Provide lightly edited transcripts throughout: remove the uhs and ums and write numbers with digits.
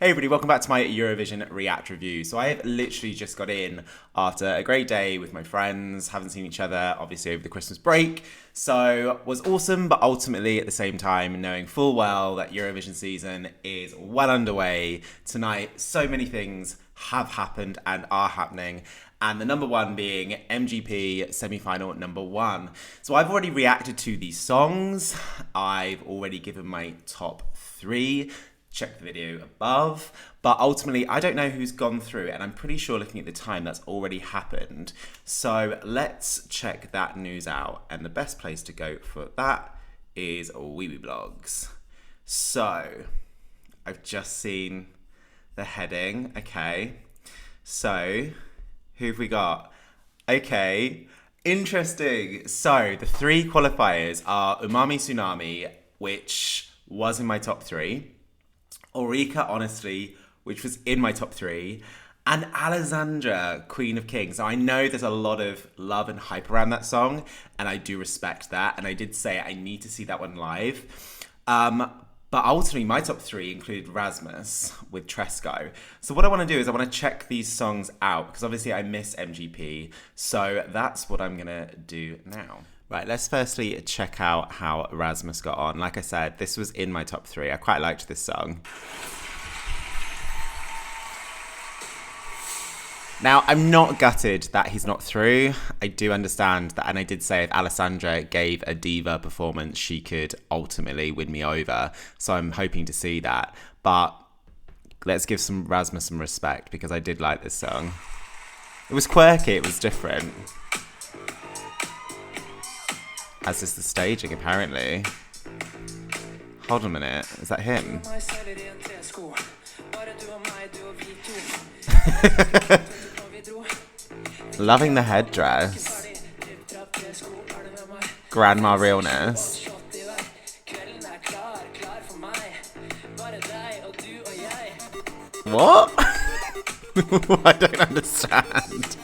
Hey everybody, welcome back to my Eurovision React review. So I have literally just got in after a great day with my friends, haven't seen each other obviously over the Christmas break. So was awesome, but ultimately at the same time knowing full well that Eurovision season is well underway. Tonight, so many things have happened and are happening. And the number one being MGP semi-final number one. So I've already reacted to these songs. I've already given my top three. Check the video above, but ultimately I don't know who's gone through, and I'm pretty sure looking at the time that's already happened. So let's check that news out, and the best place to go for that is Weeblogs. So I've just seen the heading. Okay, so who have we got? Okay, interesting. So the three qualifiers are Umami Tsunami, which was in my top three, Ulrika, Honestly, which was in my top three, and Alessandra, Queen of Kings. Now, I know there's a lot of love and hype around that song, and I do respect that, and I did say I need to see that one live. But ultimately, my top three included Rasmus with Tresco. So what I want to do is I want to check these songs out, because obviously I miss MGP, so that's what I'm going to do now. Right, let's firstly check out how Rasmus got on. Like I said, this was in my top three. I quite liked this song. Now, I'm not gutted that he's not through. I do understand that, and I did say if Alessandra gave a diva performance, she could ultimately win me over. So I'm hoping to see that. But let's give Rasmus some respect, because I did like this song. It was quirky, it was different. As is the staging, apparently. Hold on a minute, is that him? Loving the headdress. Grandma realness. What? I don't understand.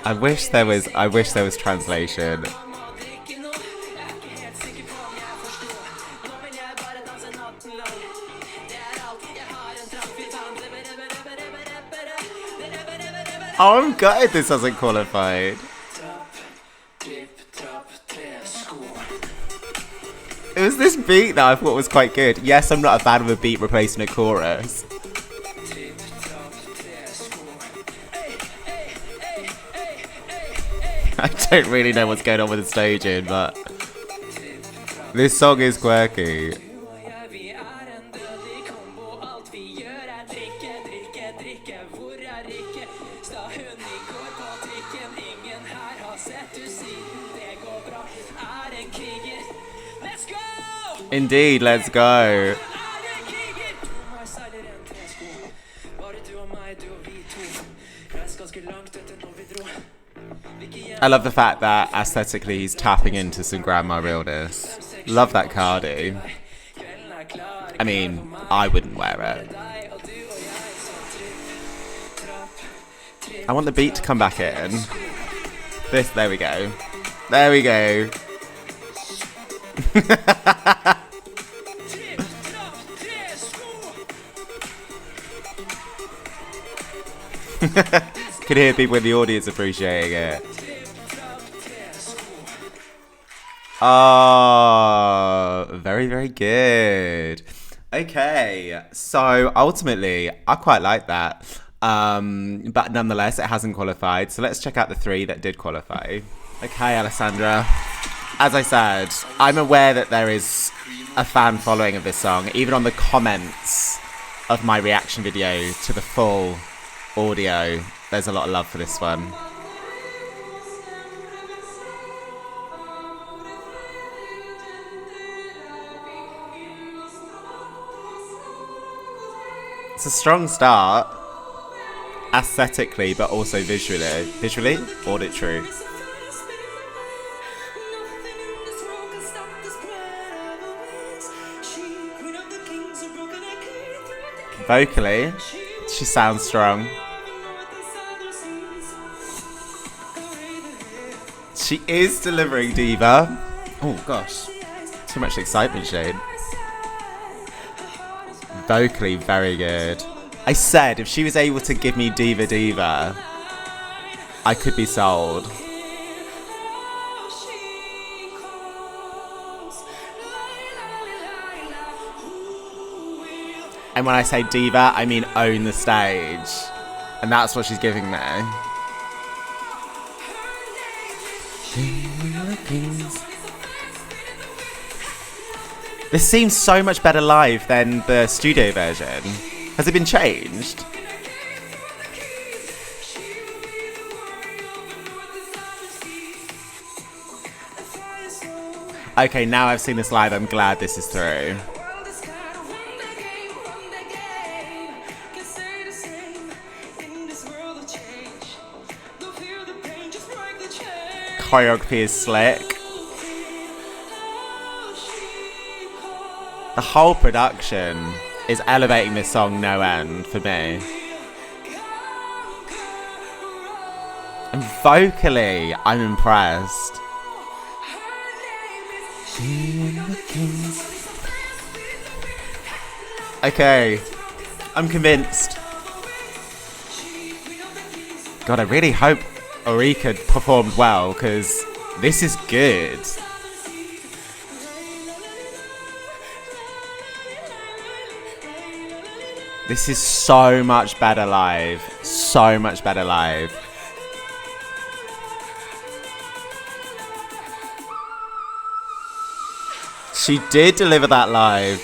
I wish there was translation. Oh, I'm gutted this hasn't qualified. It was this beat that I thought was quite good. Yes, I'm not a fan of a beat replacing a chorus. I don't really know what's going on with the staging, but this song is quirky. Indeed, let's go. I love the fact that aesthetically he's tapping into some grandma realness. Love that Cardi. I mean, I wouldn't wear it. I want the beat to come back in. There we go. There we go. Could hear people in the audience appreciating it. Oh, very, very good. Okay, so ultimately, I quite like that. But nonetheless, it hasn't qualified. So let's check out the three that did qualify. Okay, Alessandra. As I said, I'm aware that there is a fan following of this song. Even on the comments of my reaction video to the full audio, there's a lot of love for this one. It's a strong start, aesthetically, but also visually. Visually? Auditory. Vocally, she sounds strong. She is delivering diva. Oh gosh, too much excitement, Shade. Vocally very good. I said if she was able to give me Diva Diva, I could be sold. And when I say diva, I mean own the stage. And that's what she's giving me. This seems so much better live than the studio version. Has it been changed? Okay, now I've seen this live, I'm glad this is through. Choreography is slick. The whole production is elevating this song no end for me. And vocally, I'm impressed. Okay, I'm convinced. God, I really hope Eureka performed well, because this is good. This is so much better live. So much better live. She did deliver that live.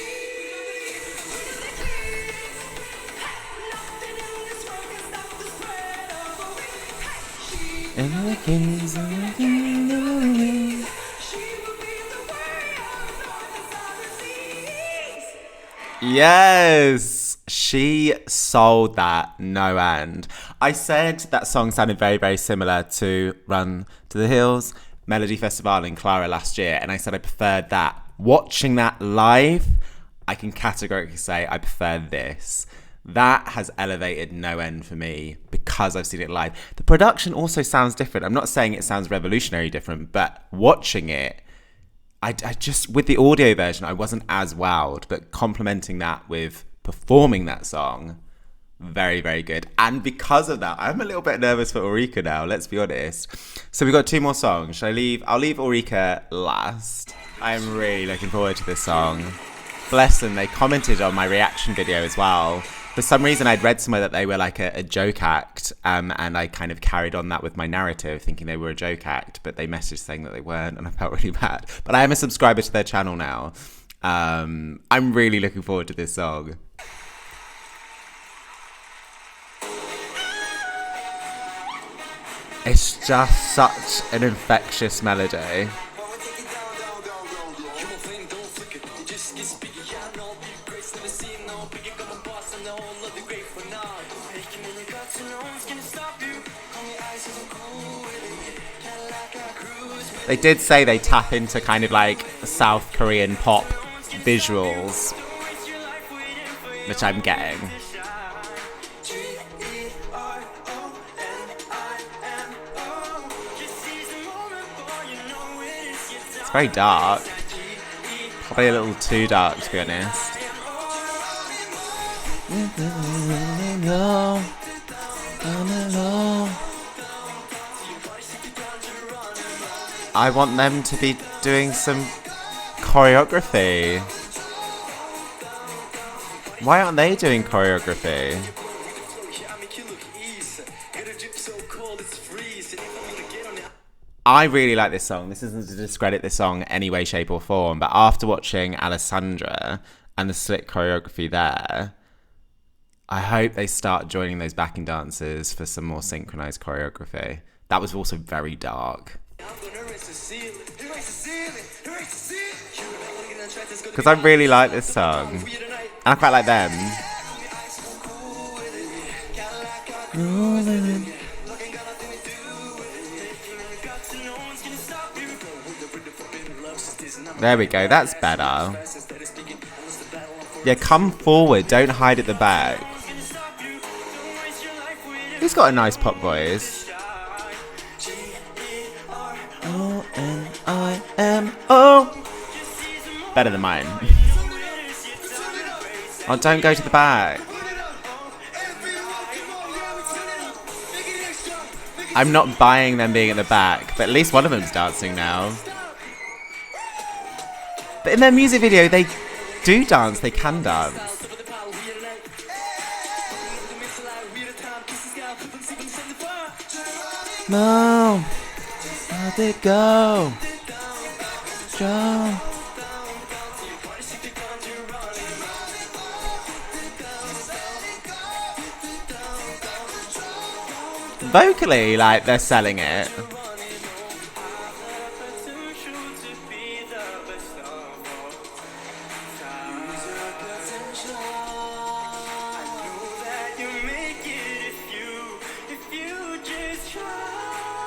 Yes, she sold that no end. I said that song sounded very, very similar to Run to the Hills, Melody Festival in Clara last year, and I said I preferred that. Watching that live, I can categorically say I prefer this. That has elevated no end for me because I've seen it live. The production also sounds different. I'm not saying it sounds revolutionary different, but watching it, I just, with the audio version, I wasn't as wowed, but complementing that with performing that song, very, very good. And because of that, I'm a little bit nervous for Eureka now, let's be honest. So we've got 2 more songs. I'll leave Eureka last. I'm really looking forward to this song. Bless them, they commented on my reaction video as well. For some reason, I'd read somewhere that they were like a joke act, and I kind of carried on that with my narrative, thinking they were a joke act, but they messaged saying that they weren't, and I felt really bad. But I am a subscriber to their channel now. I'm really looking forward to this song. It's just such an infectious melody. They did say they tap into kind of like South Korean pop visuals, which I'm getting. It's very dark. Probably a little too dark, to be honest. I want them to be doing some choreography. Why aren't they doing choreography? I really like this song. This isn't to discredit this song any way, shape or form, but after watching Alessandra and the slick choreography there, I hope they start joining those backing dancers for some more synchronized choreography. That was also very dark. Because I really like this song. And I quite like them. There we go, that's better. Yeah, come forward, don't hide at the back. He's got a nice pop voice. O-N-I-M-O Better than mine. Oh, don't go to the back. I'm not buying them being at the back, but at least one of them's dancing now. But in their music video, they do dance. They can dance. No, how'd it go? Joe. Vocally, like, they're selling it.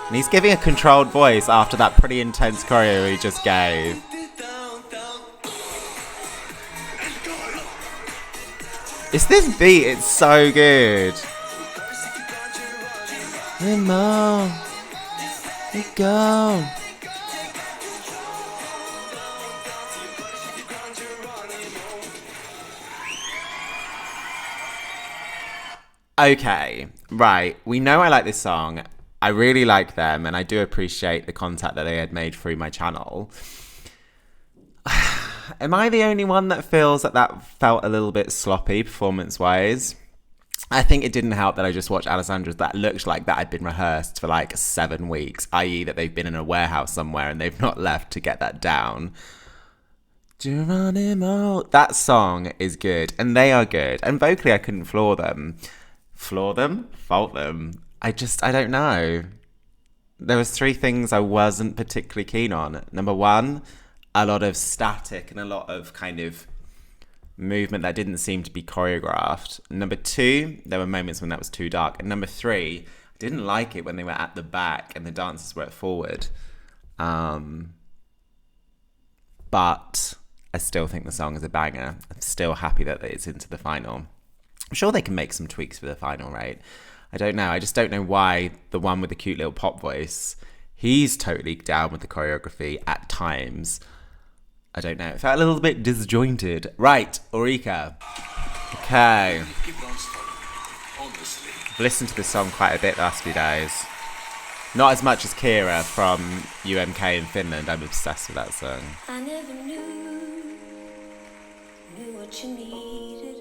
And he's giving a controlled voice after that pretty intense choreo he just gave. It's this beat, it's so good. Limo, let go. Okay, right. We know I like this song. I really like them, and I do appreciate the contact that they had made through my channel. Am I the only one that feels that felt a little bit sloppy performance-wise? I think it didn't help that I just watched Alessandra's that looked like that had been rehearsed for like 7 weeks, i.e. that they've been in a warehouse somewhere and they've not left to get that down. Geronimo. That song is good, and they are good. And vocally, I couldn't fault them. Fault them. I don't know. There was 3 things I wasn't particularly keen on. Number 1, a lot of static and a lot of kind of movement that didn't seem to be choreographed. Number 2, there were moments when that was too dark. And number 3, I didn't like it when they were at the back and the dancers were at forward. But I still think the song is a banger. I'm still happy that it's into the final. I'm sure they can make some tweaks for the final, right? I don't know. I just don't know why the one with the cute little pop voice, he's totally down with the choreography at times. I don't know. It felt a little bit disjointed. Right, Ulrika. Okay. I've listened to this song quite a bit the last few days. Not as much as Kira from UMK in Finland. I'm obsessed with that song. I never knew what you needed.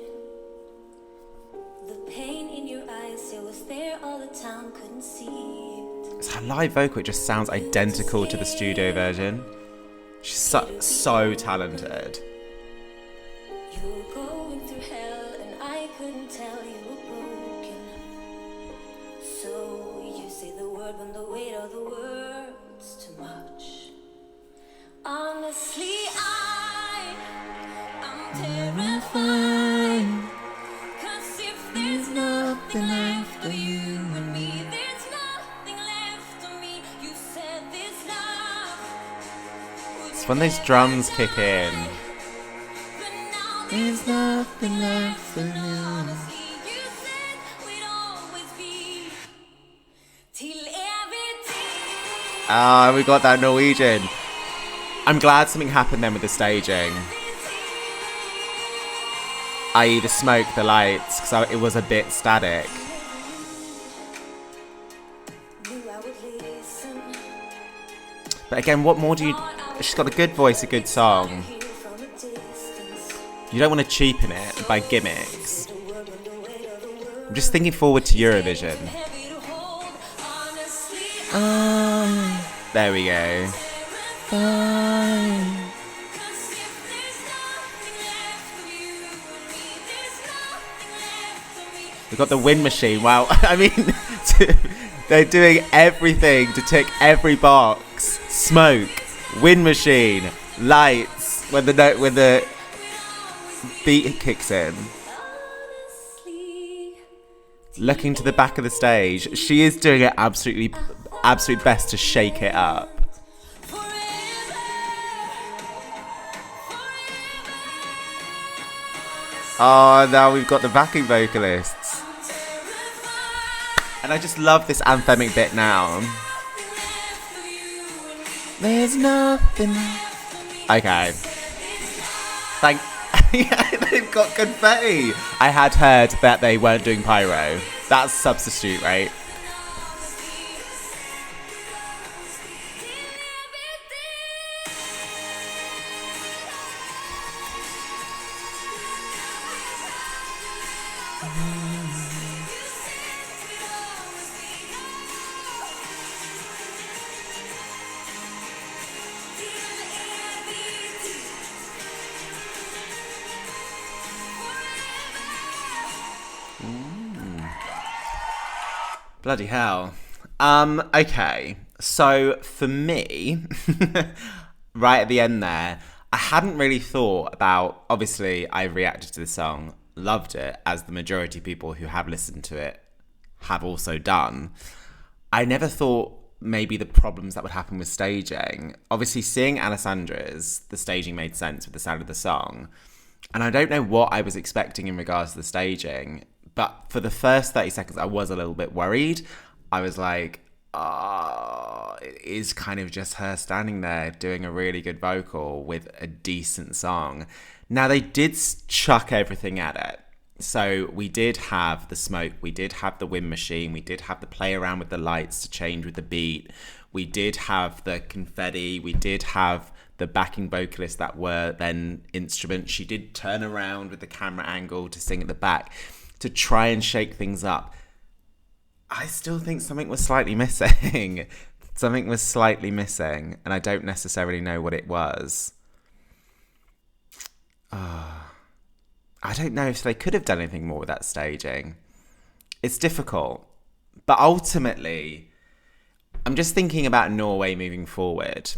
The pain in your eyes, it was there all the time, couldn't see it. It's her live vocal, it just sounds identical to the studio version. She's so talented. You were going through hell and I couldn't tell you were broken. So you say the word when the weight of the words too much. Honestly, I'm terrified. 'Cause if there's nothing left of you and me, there's nothing left of me. You said this love. It's when those drums kick in. There's nothing left for you. You said we'd always be till everything. Ah, we got that Norwegian. I'm glad something happened then with the staging. I.e. the smoke, the lights, because it was a bit static. But again, what more do you... She's got a good voice, a good song. You don't want to cheapen it by gimmicks. I'm just thinking forward to Eurovision. There we go. Fine. We've got the wind machine. Wow. I mean, they're doing everything to tick every box. Smoke, wind machine, lights, when the beat kicks in. Looking to the back of the stage, she is doing her absolute best to shake it up. Oh, now we've got the backing vocalists. And I just love this anthemic bit now. There's nothing. Okay. Thank. Yeah, they've got confetti. I had heard that they weren't doing pyro. That's substitute, right? Bloody hell. Okay. So for me, right at the end there, I hadn't really thought about, obviously I reacted to the song, loved it, as the majority of people who have listened to it have also done. I never thought maybe the problems that would happen with staging. Obviously seeing Alessandra's, the staging made sense with the sound of the song. And I don't know what I was expecting in regards to the staging. But for the first 30 seconds, I was a little bit worried. I was like, oh, it is kind of just her standing there doing a really good vocal with a decent song. Now, they did chuck everything at it. So we did have the smoke, we did have the wind machine, we did have the play around with the lights to change with the beat. We did have the confetti, we did have the backing vocalists that were then instruments. She did turn around with the camera angle to sing at the back, to try and shake things up. I still think something was slightly missing. Something was slightly missing, and I don't necessarily know what it was. I don't know if they could have done anything more with that staging. It's difficult. But ultimately, I'm just thinking about Norway moving forward.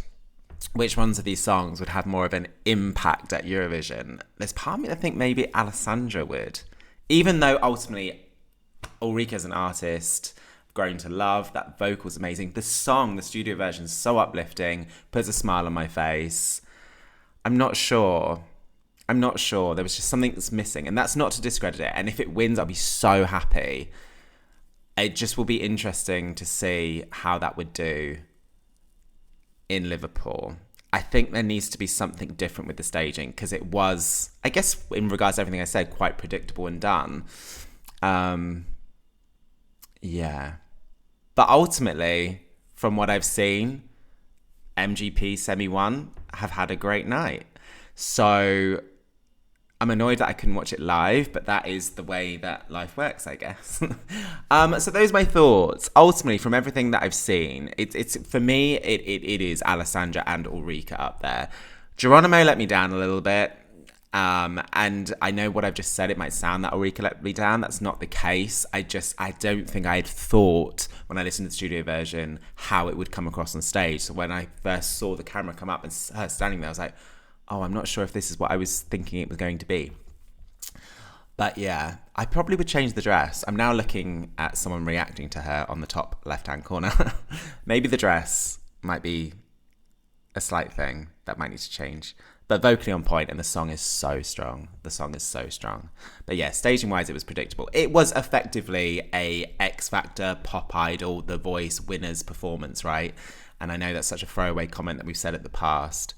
Which ones of these songs would have more of an impact at Eurovision? There's part of me that think maybe Alessandra would. Even though ultimately Ulrika as an artist, I've grown to love, that vocal's amazing. The song, the studio version is so uplifting, puts a smile on my face. I'm not sure. There was just something that's missing, and that's not to discredit it. And if it wins, I'll be so happy. It just will be interesting to see how that would do in Liverpool. I think there needs to be something different with the staging, because it was, I guess, in regards to everything I said, quite predictable and done. Yeah. But ultimately, from what I've seen, MGP Semi 1 have had a great night. So I'm annoyed that I couldn't watch it live, but that is the way that life works, I guess. So those are my thoughts. Ultimately, from everything that I've seen, it's for me, it is Alessandra and Ulrika up there. Geronimo let me down a little bit. And I know what I've just said, it might sound that Ulrika let me down. That's not the case. I don't think I had thought when I listened to the studio version how it would come across on stage. So when I first saw the camera come up and her standing there, I was like, oh, I'm not sure if this is what I was thinking it was going to be. But yeah, I probably would change the dress. I'm now looking at someone reacting to her on the top left-hand corner. Maybe the dress might be a slight thing that might need to change. But vocally on point, and the song is so strong. But yeah, staging-wise, it was predictable. It was effectively a X Factor, Pop Idol, The Voice winners performance, right? And I know that's such a throwaway comment that we've said in the past,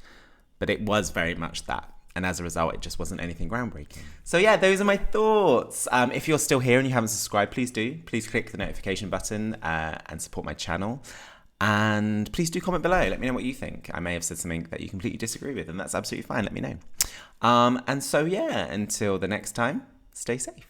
but it was very much that. And as a result, it just wasn't anything groundbreaking. So yeah, those are my thoughts. If you're still here and you haven't subscribed, please do. Please click the notification button and support my channel. And please do comment below. Let me know what you think. I may have said something that you completely disagree with, and that's absolutely fine. Let me know. And so yeah, until the next time, stay safe.